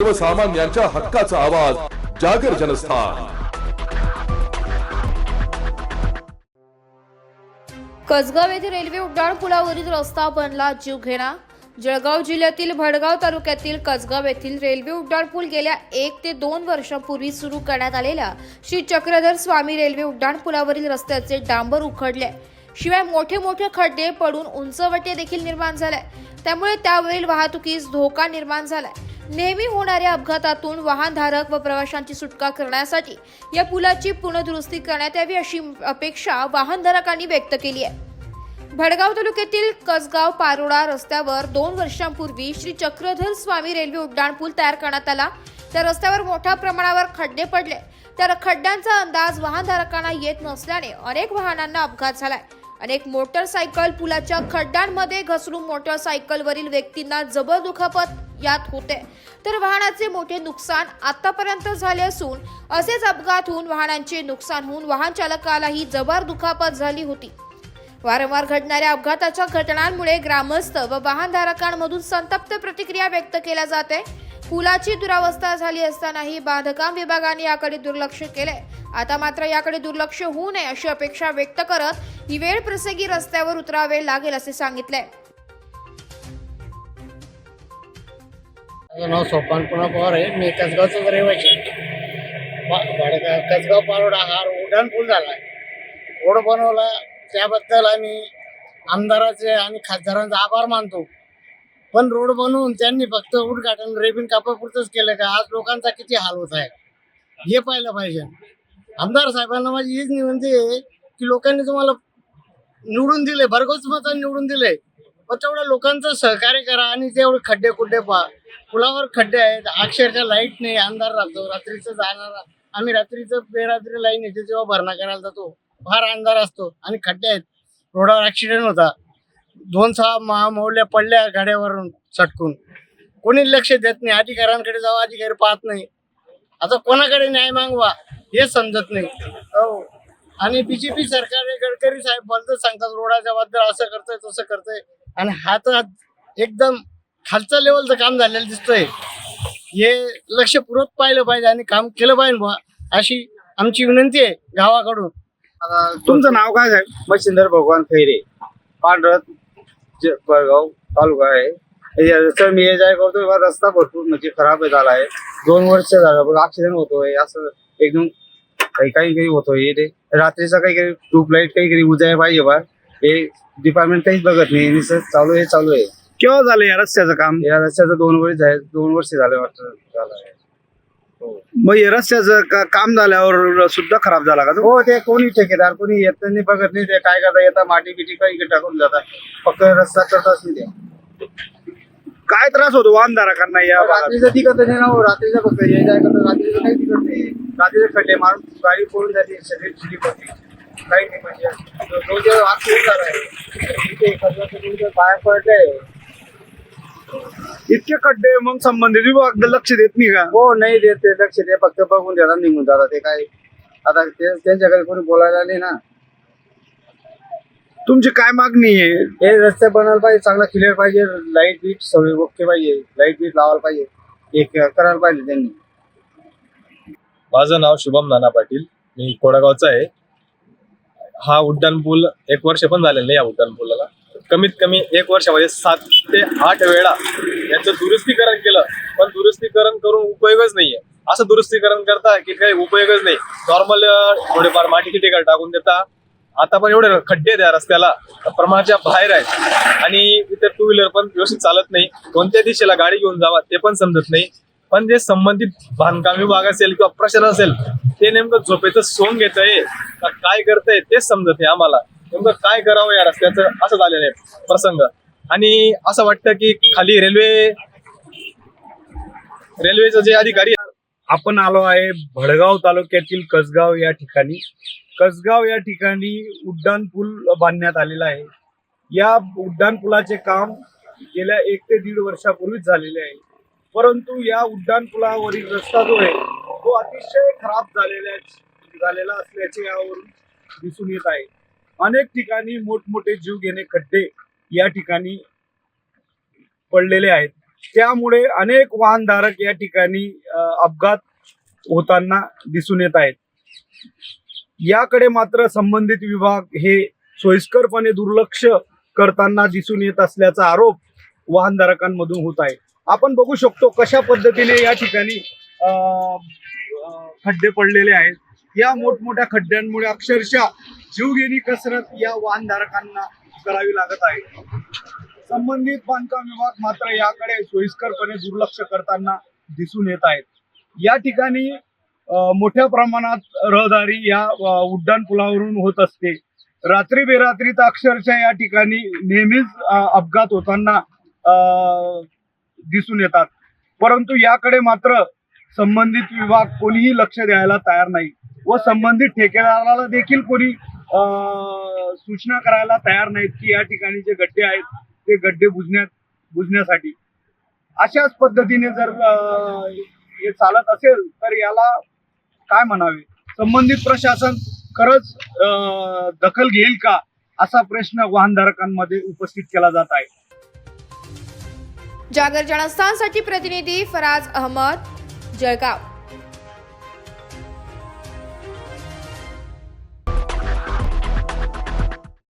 सर्वसामान्यांच्या हक्काचा आवाज जागर जनस्थान। कसगाव येथे रेल्वे उड्डाणपुलावरील रस्ता बनला जीवघेणा। जळगाव जिल्ह्यातील भडगाव तालुक्यातील कसगाव येथील रेल्वे उड्डाणपूल गेल्या 1 ते 2 वर्षांपूर्वी सुरू करण्यात आलेल्या श्री चक्रधर स्वामी रेल्वे उड्डाणपुलावरील रस्त्याचे डांबर उखडले, शिवाय मोठे मोठे खड्डे पडून उंचवटे देखील निर्माण झाले। त्यामुळे त्यावरील वाहतुकीस धोका निर्माण झालाय। नेहमी होणाऱ्या अपघातातून वाहनधारक व प्रवाशांची सुटका करण्यासाठी या पुलाची पुनर्दुरुस्ती करण्यात यावी अशी अपेक्षा वाहनधारकांनी व्यक्त केली आहे। भडगाव तालुक्यातील कसगाव पारोडा रस्त्यावर 2 वर्षांपूर्वी श्री चक्रधर स्वामी रेल्वे उड्डाणपूल तयार करण्यात आला। त्या रस्त्यावर मोठ्या प्रमाणावर खड्डे पडले। त्या खड्ड्यांचा अंदाज वाहनधारकांना येत नसल्याने अनेक वाहनांना अपघात झालाय। अनेक मोटरसायकल पुलाच्या खड्ड्यांमध्ये घसरून मोटरसायकलवरील व्यक्तींना जबर दुखापत यात होते, तर वाहनाचे मोठे नुकसान आतापर्यंत झाले असून असेच अपघात होऊन वाहनांचे नुकसान होऊन वाहन चालकालाही जबर दुखापत झाली होती। वारंवार घडणाऱ्या अपघाताच्या घटनांमुळे ग्रामस्थ व वाहनधारकांमधून संतप्त प्रतिक्रिया व्यक्त केल्या जाते। पुलाची दुरावस्था झाली असतानाही बांधकाम विभागाने याकडे दुर्लक्ष केले। आता मात्र याकडे दुर्लक्ष होऊ नये अशी अपेक्षा व्यक्त करत ही वेळ प्रसंगी रस्त्यावर उतरावे लागेल असे सांगितले। माझं नाव सोपान पवार आहे। मी कसगावचा रहिवासी आहे। कसगाव पारोडा हा उड्डाणपूल झाला, रोड बनवला, त्याबद्दल आम्ही आमदाराचे आणि खासदारांचा आभार मानतो। पण रोड बनवून त्यांनी फक्त उद्घाटन रेबिन कापापुरतच केलं का? आज लोकांचा किती हाल होत आहे हे पाहिलं पाहिजे। आमदार साहेबांना माझी हीच विनंती आहे की लोकांनी तुम्हाला निवडून दिले, भरघोस मतांनी निवडून दिले, पण तेवढं लोकांचं सहकार्य करा आणि तेवढे खड्डे खुड्डे पहा। पुलावर खड्डे आहेत, अक्षरशः लाईट नाही, अंधार राहतो, रात्रीचं जाणार आम्ही रात्रीचं बेरात्री लाईन येते तेव्हा भरणा करायला जातो, फार अंधार असतो आणि खड्डे आहेत। रोडावर ऍक्सिडेंट होता, 2-6 महामौल्या पडल्या गाड्यावरून सटकून। कोणी लक्ष देत नाही, अधिकाऱ्यांकडे जावा, अधिकारी पाहत नाही। आता कोणाकडे न्याय मागवा हे समजत नाही। हो, आणि बीजेपी सरकार गडकरी साहेब बोलतच सांगतात रोडाच्या बद्दल असं करतोय तसं करतोय, आणि हा तर एकदम खालच्या लेवलचं काम झालेलं दिसतंय। हे लक्षपूर्वक पाहिलं पाहिजे आणि काम केलं पाहिजे बा, अशी आमची विनंती आहे गावाकडून। तुमचं नाव काय साहेब? मच्छिंद्र भगवान खैरे, पांढरत भडगाव तालुका आहे। तर मी जाय करतोय, रस्ता भरपूर म्हणजे खराब झाला आहे। 2 वर्ष झालं बघ, ऍक्सिडेंट होतोय, असं एकदम काही होतोय। ते रात्रीचा काही ट्यूबलाईट काही उजाय पाहिजे बा, हे डिपार्टमेंट काहीच बघत नाही, निसर्ग चालू आहे। केव्हा झालं या रस्त्याचं काम? या रस्त्याचं 2 वर्ष झाले वाटतं झालं आहे। मग या रस्त्याचं काम झाल्यावर सुद्धा खराब झाला का तो? हो, ते कोणी ठेकेदार कोणी येत नाही, बघत नाही, ते काय करता येतात माटी बिटी काही टाकून जातात, फक्त रस्ता करताच नाही ते। काय त्रास होतो वाहनधारकांना या भागात? रात्रीचं दिकत नाही ना हो, रात्रीचं फक्त हे जाय करतं, रात्रीचं काही दिकत नाही। रात्रीचे खड्डे मारून गाडी पळून जाते, सगळी स्लिप होती, काही नाही म्हणजे रोज ऍक्सिडेंट झालाय, बाहेर पडलंय। इतके खड्डे, मग संबंधित विभाग लक्ष देत नाही का? हो, नाही देत ते लक्ष, ते फक्त बघून देतात निघून जातात। ते काय आता त्यांच्याकडे कोणी बोलायला नाही ना। तुमची काय मागणी आहे? हे रस्ते बनायला पाहिजे, चांगला क्लिअर पाहिजे, लाईट बीट सगळे ओके पाहिजे, लाईट बीट लावायला पाहिजे, एक करायला पाहिजे त्यांनी। माझं नाव शुभम नाना पाटील, मी कोडागावचा आहे। हा उड्डाणपूल 1 वर्ष पण झालेलं नाही। या उड्डाणपुलाला कमीत कमी 1 वर्षामध्ये 7 ते 8 वेळा याचं दुरुस्तीकरण केलं, पण दुरुस्तीकरण करून उपयोगच नाहीये। असं दुरुस्तीकरण करता की काही उपयोगच नाही, नॉर्मल थोडेफार मातीची टेकर टाकून देता। आता पण एवढे खड्डे त्या रस्त्याला प्रमाणाच्या बाहेर आहेत, आणि इतर 2 व्हीलर पण व्यवस्थित चालत नाही, कोणत्या दिशेला गाडी घेऊन जावा ते पण समजत नाही। पण जे संबंधित बांधकाम विभाग असेल किंवा प्रशासन असेल, ते नेमकं झोपेचं सोंग घेत आहे का काय करतंय तेच समजत नाही आम्हाला। नेमकं काय करावं या रस्त्याचं असं झालेलं आहे प्रसंग। आणि असं वाटतं की खाली रेल्वेचं जे अधिकारी, आपण आलो आहे भडगाव तालुक्यातील कसगाव या ठिकाणी। कसगाव या ठिकाणी उड्डाणपूल बांधण्यात आलेला आहे। या उड्डाणपुलाचे काम गेल्या 1 ते 1.5 वर्षापूर्वीच झालेले आहे, परंतु या उड्डाणपुलावरील रस्ता जो आहे तो अतिशय खराब झालेला असल्याचे यावरून दिसून येत आहे। अनेक ठिकाणी मोठमोठे जीव घेणे खड्डे या ठिकाणी पडलेले आहेत। त्यामुळे अनेक वाहनधारक या ठिकाणी अपघात होताना दिसून येत आहेत. याकडे मात्र संबंधित विभाग हे सोयीस्करपणे दुर्लक्ष करताना दिसून येत असल्याचा आरोप वाहनधारकांमधून होत आहे. आपण बघू शकतो कशा पद्धतीने या ठिकाणी खड्डे पडलेले आहेत. या मोठमोठ्या खड्ड्यांमुळे अक्षरशः जीवघेणी कसरत या वाहनधारकांना करावी लागत आहे. संबंधित बांधकाम विभाग मात्र याकडे सोयीस्करपणे दुर्लक्ष करताना दिसून येत आहेत. या ठिकाणी मोठ्या प्रमाणात रहदारी या उड्डाणपुलावरून होत असते. रात्री बेरात्रीत अक्षरशः या ठिकाणी नेहमीच अपघात होताना दिसून येतात. परंतु याकडे मात्र संबंधित विभाग कोणीही लक्ष द्यायला तयार नाही व संबंधित ठेकेदाराला देखील कोणी सूचना करायला तयार नाहीत की या ठिकाणी जे गड्डे आहेत ते गड्डे बुजण्यासाठी. अशाच पद्धतीने जर हे चालत असेल तर याला काय म्हणावे, संबंधित प्रशासन खरंच दखल घेईल का, असा प्रश्न वाहनधारकांमध्ये उपस्थित केला जात आहे. जागर जनस्थानसाठी प्रतिनिधी फराज अहमद, जळगाव.